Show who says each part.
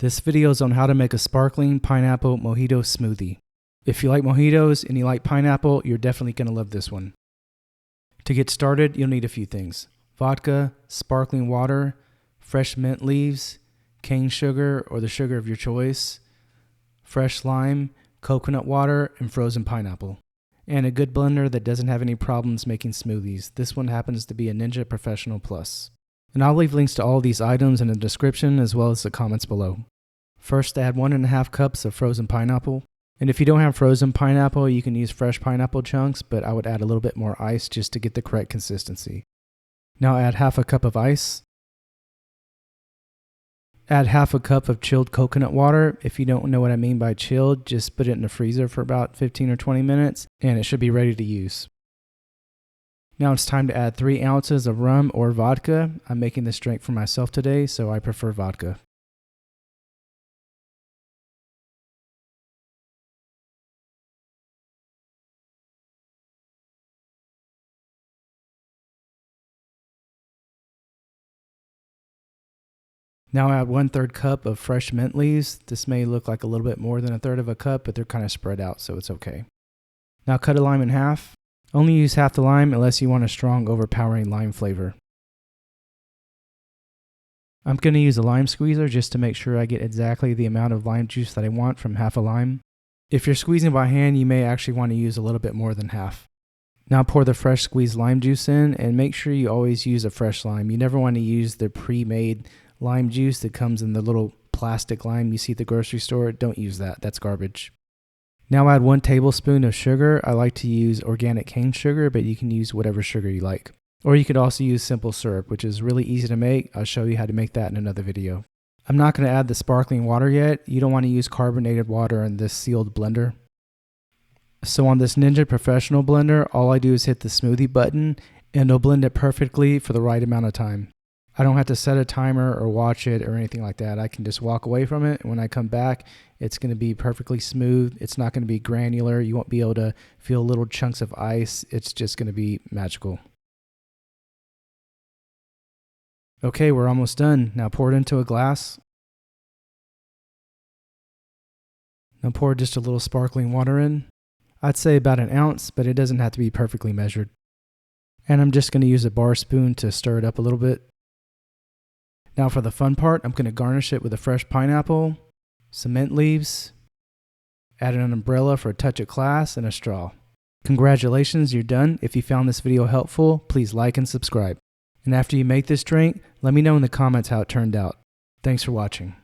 Speaker 1: This video is on how to make a sparkling pineapple mojito smoothie. If you like mojitos and you like pineapple, you're definitely going to love this one. To get started, you'll need a few things: vodka, sparkling water, fresh mint leaves, cane sugar or the sugar of your choice, fresh lime, coconut water, and frozen pineapple. And a good blender that doesn't have any problems making smoothies. This one happens to be a Ninja Professional Plus. And I'll leave links to all these items in the description as well as the comments below. First, add 1.5 cups of frozen pineapple. And if you don't have frozen pineapple, you can use fresh pineapple chunks, but I would add a little bit more ice just to get the correct consistency. Now add half a cup of ice. Add half a cup of chilled coconut water. If you don't know what I mean by chilled, just put it in the freezer for about 15 or 20 minutes and it should be ready to use. Now it's time to add 3 ounces of rum or vodka. I'm making this drink for myself today, so I prefer vodka. Now add 1/3 cup of fresh mint leaves. This may look like a little bit more than 1/3 of a cup, but they're kind of spread out, so it's okay. Now cut a lime in half. Only use half the lime unless you want a strong, overpowering lime flavor. I'm going to use a lime squeezer just to make sure I get exactly the amount of lime juice that I want from half a lime. If you're squeezing by hand, you may actually want to use a little bit more than half. Now pour the fresh squeezed lime juice in, and make sure you always use a fresh lime. You never want to use the pre-made lime juice that comes in the little plastic lime you see at the grocery store. Don't use that. That's garbage. Now add 1 tablespoon of sugar. I like to use organic cane sugar, but you can use whatever sugar you like. Or you could also use simple syrup, which is really easy to make. I'll show you how to make that in another video. I'm not going to add the sparkling water yet. You don't want to use carbonated water in this sealed blender. So on this Ninja Professional blender, all I do is hit the smoothie button and it'll blend it perfectly for the right amount of time. I don't have to set a timer or watch it or anything like that. I can just walk away from it, and when I come back, it's going to be perfectly smooth. It's not going to be granular. You won't be able to feel little chunks of ice. It's just going to be magical. Okay, we're almost done. Now pour it into a glass. Now pour just a little sparkling water in. I'd say about 1 ounce, but it doesn't have to be perfectly measured. And I'm just going to use a bar spoon to stir it up a little bit. Now for the fun part, I'm going to garnish it with a fresh pineapple, some mint leaves, add an umbrella for a touch of class, and a straw. Congratulations, you're done. If you found this video helpful, please like and subscribe. And after you make this drink, let me know in the comments how it turned out. Thanks for watching.